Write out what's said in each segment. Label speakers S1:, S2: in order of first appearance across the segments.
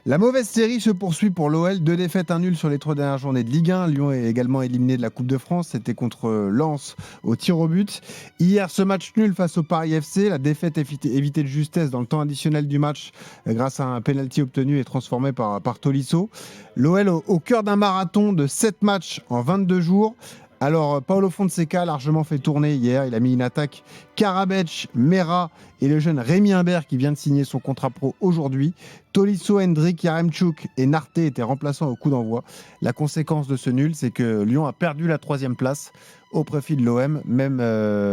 S1: La mauvaise série se poursuit pour l'OL. 2 défaites, 1 nul sur les 3 dernières journées de Ligue 1. Lyon est également éliminé de la Coupe de France. C'était contre Lens au tir au but. Hier, ce match nul face au Paris FC. La défaite évitée de justesse dans le temps additionnel du match grâce à un penalty obtenu et transformé par Tolisso. L'OL au cœur d'un marathon de 7 matchs en 22 jours. Alors, Paulo Fonseca a largement fait tourner hier. Il a mis une attaque Karabec, Mera et le jeune Rémi Imbert qui vient de signer son contrat pro aujourd'hui. Tolisso, Hendrik, Yaremchuk et Narté étaient remplaçants au coup d'envoi. La conséquence de ce nul, c'est que Lyon a perdu la 3e place au profit de l'OM. Même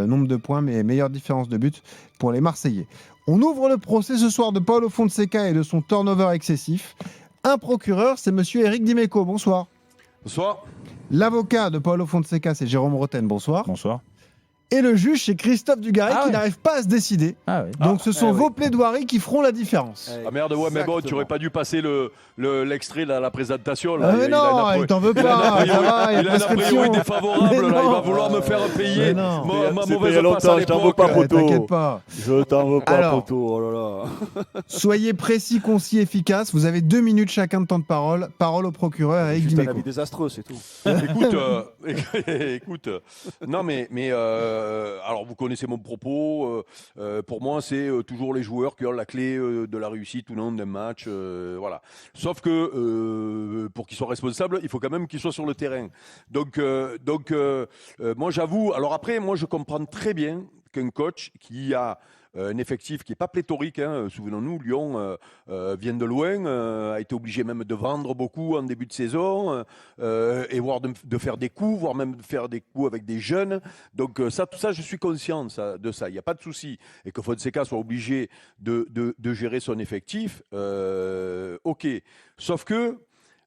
S1: nombre de points, mais meilleure différence de but pour les Marseillais. On ouvre le procès ce soir de Paulo Fonseca et de son turnover excessif. Un procureur, c'est monsieur Eric Dimeco. Bonsoir.
S2: Bonsoir.
S1: L'avocat de Paulo Fonseca, c'est Jérôme Roten. Bonsoir.
S3: Bonsoir.
S1: Et le juge, c'est Christophe Dugarry qui n'arrive pas à se décider. Donc ce sont vos plaidoiries qui feront la différence.
S2: Ah merde, ouais, mais bon, tu aurais pas dû passer l'extrait de la présentation.
S1: Là. Mais non, il t'en veut pas.
S2: Il a un a priori défavorable. Là, il va vouloir me faire payer ma mauvaise passe à l'époque.
S4: Je t'en veux pas, poteau.
S1: T'inquiète pas.
S4: Je t'en veux pas, poteau. Oh là là.
S1: Soyez précis, concis, efficace. Vous avez 2 minutes chacun de temps de parole. Parole au procureur Eric Dimeco.
S4: C'est un avis désastreux, c'est tout.
S2: Écoute, non mais alors vous connaissez mon propos. Pour moi, c'est toujours les joueurs qui ont la clé de la réussite ou non d'un match. Voilà. Sauf que pour qu'ils soient responsables, il faut quand même qu'ils soient sur le terrain. Donc, moi, j'avoue. Alors après, moi, je comprends très bien qu'un coach qui a un effectif qui n'est pas pléthorique. Souvenons-nous, Lyon vient de loin, a été obligé même de vendre beaucoup en début de saison, et voire de faire des coups, voire même de faire des coups avec des jeunes. Donc tout ça, je suis conscient de ça. Il n'y a pas de souci. Et que Fonseca soit obligé de gérer son effectif, ok. Sauf que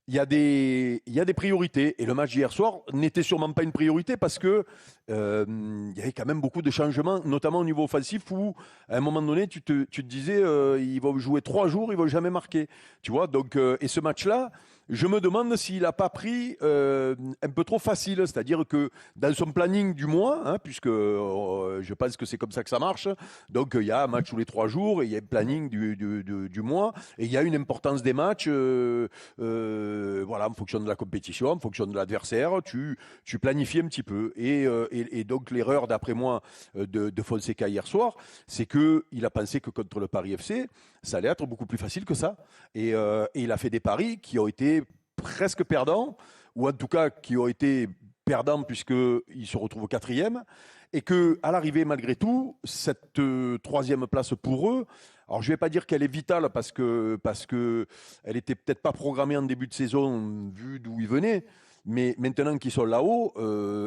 S2: il y a des priorités. Et le match d'hier soir n'était sûrement pas une priorité parce que il y avait quand même beaucoup de changements, notamment au niveau offensif où, à un moment donné, tu te disais il va jouer 3 jours, il ne va jamais marquer. Tu vois, donc, et ce match-là, je me demande s'il n'a pas pris un peu trop facile. C'est-à-dire que dans son planning du mois, puisque je pense que c'est comme ça que ça marche, donc il y a un match tous les 3 jours et il y a un planning du mois et il y a une importance des matchs. Voilà, en fonction de la compétition, en fonction de l'adversaire, tu planifies un petit peu. Et donc l'erreur, d'après moi, de Fonseca hier soir, c'est qu'il a pensé que contre le Paris FC, ça allait être beaucoup plus facile que ça. Et il a fait des paris qui ont été presque perdants, ou en tout cas qui ont été perdants puisqu'il se retrouve au 4e. Et qu'à l'arrivée, malgré tout, cette 3e place pour eux, alors je ne vais pas dire qu'elle est vitale parce que elle n'était peut-être pas programmée en début de saison vu d'où ils venaient, mais maintenant qu'ils sont là-haut,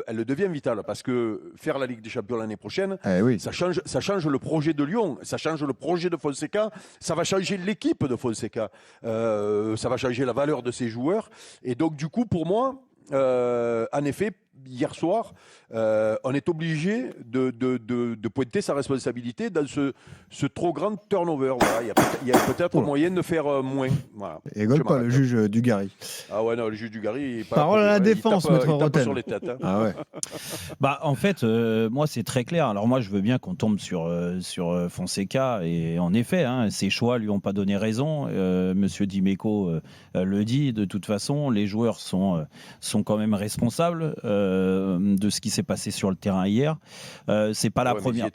S2: elle le devient vitale parce que faire la Ligue des Champions l'année prochaine, ça change le projet de Lyon, ça change le projet de Fonseca, ça va changer l'équipe de Fonseca, ça va changer la valeur de ses joueurs. Et donc du coup, pour moi, en effet, hier soir, on est obligé de pointer sa responsabilité dans ce trop grand turnover. Voilà, il y a peut-être moyen de faire moins. Voilà.
S1: Et rigole pas, le juge Dugarry.
S2: Ah ouais, non, le juge Dugarry.
S1: Parole à la défense, maître Roten.
S2: Sur les têtes.
S1: Ah ouais.
S3: En fait, moi, c'est très clair. Alors moi, je veux bien qu'on tombe sur Fonseca. Et en effet, ses choix lui ont pas donné raison. Monsieur Dimeco le dit. De toute façon, les joueurs sont quand même responsables de ce qui s'est passé sur le terrain hier. C'est pas la première.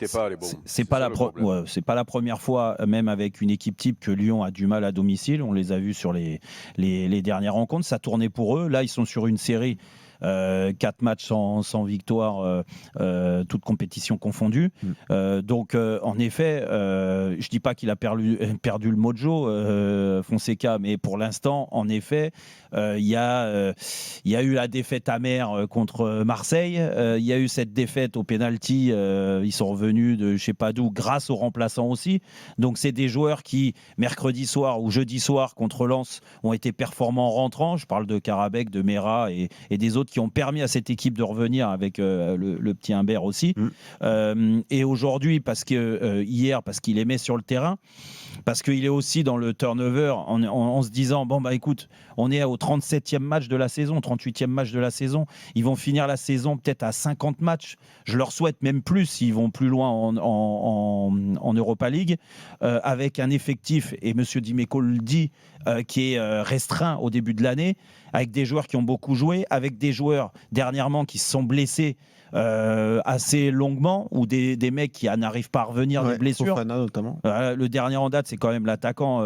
S3: C'est pas la première fois, même avec une équipe type, que Lyon a du mal à domicile. On les a vus sur les dernières rencontres. Ça tournait pour eux. Là, ils sont sur une série. 4 matchs sans victoire, toutes compétitions confondues. Donc, en effet, je dis pas qu'il a perdu le mojo, Fonseca, mais pour l'instant, en effet, il y a eu la défaite amère contre Marseille. Il y a eu cette défaite au pénalty. Ils sont revenus de je sais pas d'où, grâce aux remplaçants aussi. Donc, c'est des joueurs qui, mercredi soir ou jeudi soir contre Lens, ont été performants en rentrant. Je parle de Karabec, de Mera et des autres autres qui ont permis à cette équipe de revenir avec le petit Humbert aussi. Et aujourd'hui, hier, parce qu'il est mis sur le terrain, parce qu'il est aussi dans le turnover en se disant, bon, bah écoute, on est au 37e match de la saison, 38e match de la saison. Ils vont finir la saison peut-être à 50 matchs. Je leur souhaite même plus s'ils vont plus loin en Europa League, avec un effectif, et M. Dimeco le dit, qui est restreint au début de l'année, avec des joueurs qui ont beaucoup joué, avec des joueurs dernièrement qui se sont blessés assez longuement, ou des mecs qui n'arrivent pas à revenir des blessures.
S1: Fofana notamment.
S3: Le dernier en date, c'est quand même l'attaquant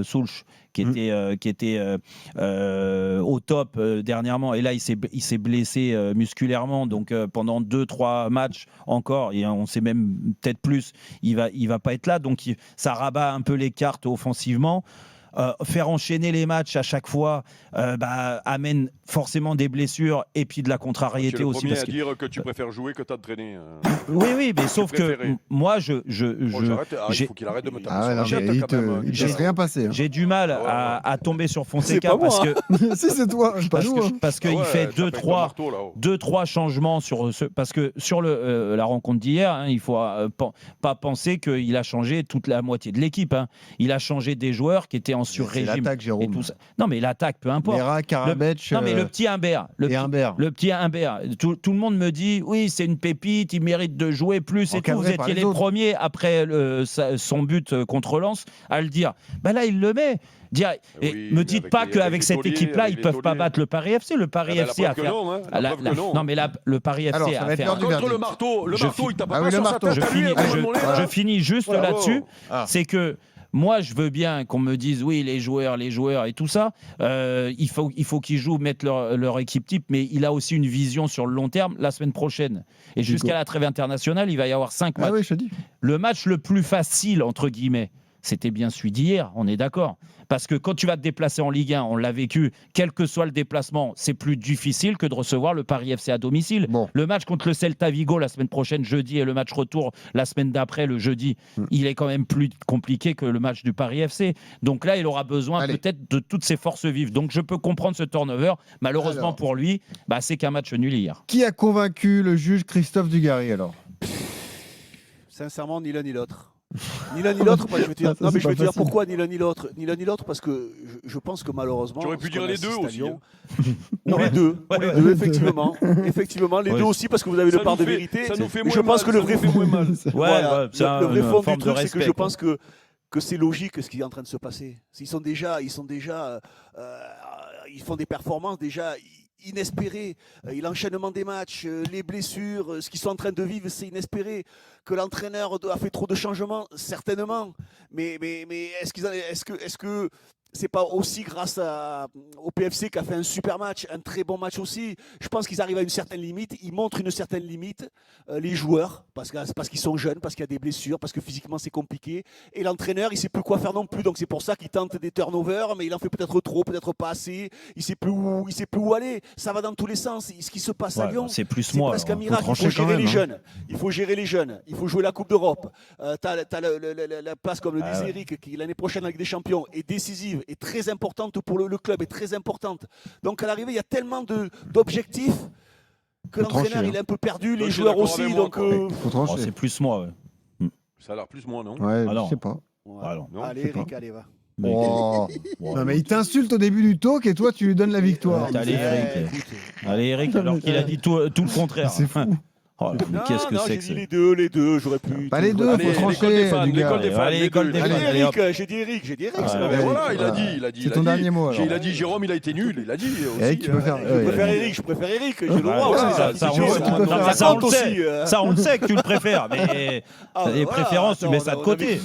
S3: Soulch qui était au top dernièrement, et là il s'est blessé musculairement, donc pendant 2-3 matchs encore, et on sait même peut-être plus, il va pas être là, donc ça rabat un peu les cartes offensivement. Faire enchaîner les matchs à chaque fois amène forcément des blessures et puis de la contrariété aussi.
S2: Tu es le premier à dire que tu préfères jouer que t'entraîner.
S3: Oui, mais sauf que moi,
S2: il faut qu'il arrête de me taper sur la chatte, quand même.
S1: Il ne laisse rien passer.
S3: J'ai du mal à tomber sur Fonseca
S4: parce
S3: que
S1: si c'est toi, pas nous.
S3: parce qu'il fait 2-3 changements parce que sur la rencontre d'hier, il faut pas penser qu'il a changé toute la moitié de l'équipe. Il a changé des joueurs qui étaient en sur-régime.
S1: C'est l'attaque, Jérôme.
S3: Et tout ça. Non, mais l'attaque, peu importe.
S1: Vera, Karabec.
S3: Non, mais le petit Humbert. Le petit Humbert. Tout le monde me dit, oui, c'est une pépite, il mérite de jouer plus et tout. Vous étiez les premiers, après son but contre Lens, à le dire. Là, il le met. Me dites pas qu'avec cette équipe-là, ils ne peuvent pas battre le Paris FC. Le Paris FC a fait. Non, mais le Paris FC a fait.
S2: Contre le marteau, il t'a pas sur sa tête.
S3: Je finis juste là-dessus. C'est que. Moi, je veux bien qu'on me dise, oui, les joueurs et tout ça, il faut qu'ils jouent, mettent leur équipe type, mais il a aussi une vision sur le long terme la semaine prochaine. Et jusqu'à la trêve internationale, il va y avoir 5 matchs.
S1: Oui, je te dis.
S3: Le match le plus facile, entre guillemets, c'était bien celui d'hier, on est d'accord. Parce que quand tu vas te déplacer en Ligue 1, on l'a vécu, quel que soit le déplacement, c'est plus difficile que de recevoir le Paris FC à domicile. Bon. Le match contre le Celta Vigo la semaine prochaine, jeudi, et le match retour la semaine d'après, le jeudi, il est quand même plus compliqué que le match du Paris FC. Donc là, il aura besoin peut-être de toutes ses forces vives. Donc je peux comprendre ce turnover. Malheureusement pour lui, c'est qu'un match nul hier.
S1: Qui a convaincu le juge Christophe Dugarry alors ?
S4: Sincèrement, ni l'un ni l'autre. Ni l'un ni l'autre, je vais te dire pourquoi ni l'un ni l'autre. Ni l'un ni l'autre, parce que je pense que malheureusement.
S2: Tu aurais pu dire les deux aussi.
S4: Ou les deux, effectivement. Effectivement, les deux aussi, parce que vous avez le part de vérité.
S2: Ça nous fait moins
S4: je pense que le vrai fond,
S2: le
S4: vrai fond du truc, c'est que je pense que c'est logique ce qui est en train de se passer. Ils font des performances déjà inespéré, l'enchaînement des matchs, les blessures, ce qu'ils sont en train de vivre, c'est inespéré. Que l'entraîneur a fait trop de changements, certainement. Mais est-ce que c'est pas aussi grâce au PFC qui a fait un super match, un très bon match aussi. Je pense qu'ils arrivent à une certaine limite, ils montrent une certaine limite, les joueurs, parce qu'ils sont jeunes, parce qu'il y a des blessures, parce que physiquement c'est compliqué. Et l'entraîneur, il ne sait plus quoi faire non plus, donc c'est pour ça qu'il tente des turnovers, mais il en fait peut-être trop, peut-être pas assez. Il ne sait plus où aller. Ça va dans tous les sens. Ce qui se passe à Lyon,
S3: c'est
S4: presque un miracle. Il faut gérer les jeunes. Il faut gérer les jeunes. Il faut jouer la Coupe d'Europe. T'as la place, comme le disait Eric, qui l'année prochaine avec des champions est décisive, est très importante pour le club, est très importante. Donc à l'arrivée, il y a tellement d'objectifs que l'entraîneur il est un peu perdu, les joueurs aussi. Donc
S3: c'est plus moi.
S2: Ça a l'air plus moi, non?
S1: Ouais, je sais pas.
S4: Allez, Eric, allez, va.
S1: Non, mais il t'insulte au début du talk et toi tu lui donnes la victoire.
S3: Allez Eric, alors qu'il a dit tout le contraire.
S1: C'est fou.
S3: Oh, qu'est-ce que c'est que
S4: j'ai dit les deux, j'aurais pu.
S1: Pas les deux, faut trancher.
S2: L'école des fans.
S4: J'ai dit Eric.
S2: Voilà, il a dit.
S1: C'est ton dernier mot.
S2: Il a dit Jérôme, il a été nul. Il a dit.
S1: Eric, tu peux faire.
S4: Je préfère Eric. J'ai le droit aussi.
S3: Ça, on le sait que tu le préfères. Mais les préférences, tu mets ça de côté.